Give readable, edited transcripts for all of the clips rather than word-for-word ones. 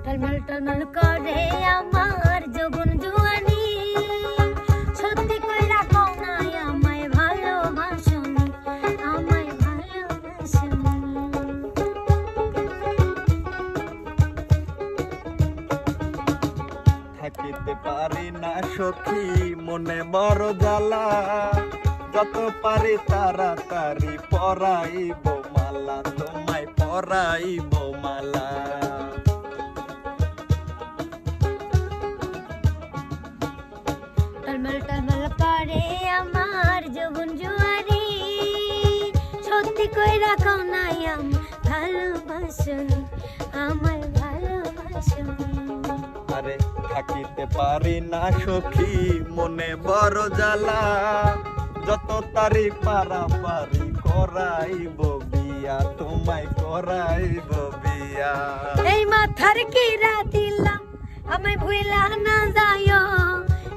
टलमल टलमल करे आमार जौवन जुआनी सত্যি কইরা কও না আমায় ভালোবাসোনি থাকিতে পারি না সখী মনে বড় জ্বালা যত পারি তাড়াতাড়ি পরাইব মালা তোমায় পরাইব মালা टलमल टलमल करे आमार जौवन जुआनी सত্যি কইরা কও না ভালোবাসোনি আমায় ভালোবাসোনি আরে থাকিতে পারি না সখী মনে বড় জ্বালা যত তারি পারাপারি করাইব বিয়া তোমায় করাইব বিয়া এই মাথার কিরা দিলাম আমায় ভুইলা না যায়ো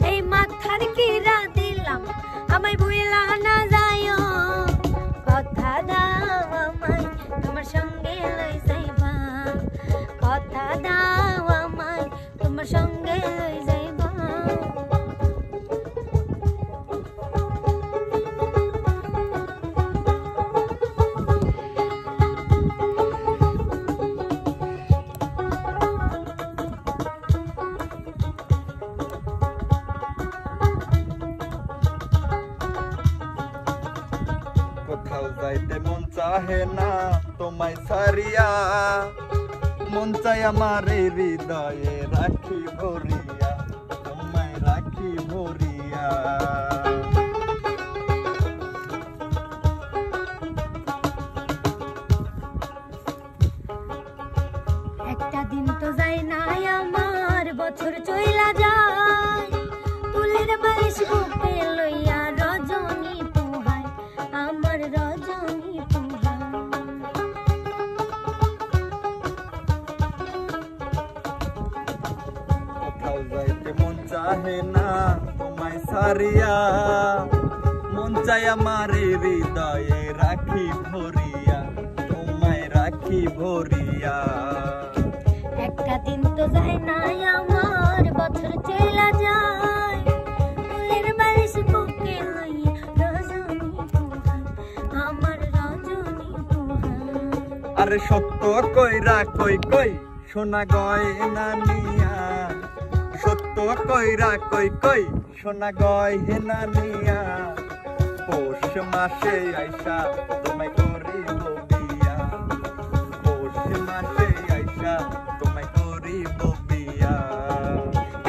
এই মাথার কিরা দিলাম আমায় ভুইলা না যায়ো কথা দাও আমায় তোমার সঙ্গে লই যাইবা কথা দাও আমায় তোমার সঙ্গে লই যাইবা কোথাও যাইতে মন চাহে না তোমায় ছাড়িয়া মন চাই আমার এই হৃদয়ে রাখি ভরিয়া তোমায় রাখি ভরিয়া একটা দিন তো যায় না আমার বছর চইলা যায় ফুলের বালিশ বুকে লইয়া রজনী পোহায় আমার রজনী পোহায় কোথাও যাইতে মন চাহে না তোমায় ছাড়িয়া মন চাই আমার এই হৃদয়ে রাখি ভরিয়া তোমায় রাখি ভরিয়া একটা দিন তো যায় না আমার বছর চইলা যায় ফুলের বালিশ বুকে লইয়া রজনী পোহায় আমার রজনী পোহায় আরে সত্য কইরা কই কই সোনা গয়না নিয়া সত্য কইরা কই কই সোনা গয়না নিয়া পৌষ মাসে আইসা তোমায় করিব বিয়া পৌষ মাসে আইসা তোমায় করিব বিয়া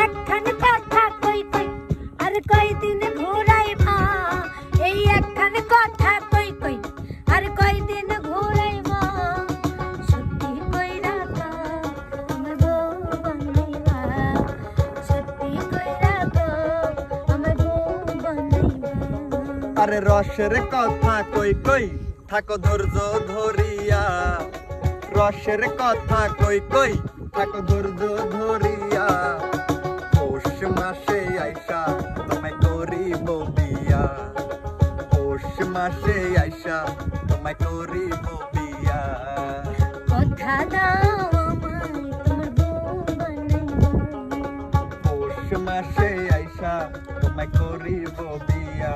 একখান কথা কই কই আর কয়দিন ঘুরাইবা এই একখান কথা কই কই আর কয়দিন ঘুরাইবা সত্যি কইরা তো আমার বউ বানাইবা সত্যি কইরা তো আমার বউ বানাইবা আরে রসের কথা কই কই থাকো ধৈর্য ধরিয়া রসের কথা কই কই থাকো ধৈর্য ধরিয়া পৌষ মাসে আইসা তোমায় করিব বিয়া পৌষ মাসে আইসা তোমায় করিব বিয়া কথা দাও আমায় তোমার বউ বানাইবা পৌষ মাসে আইসা তোমায় করিব বিয়া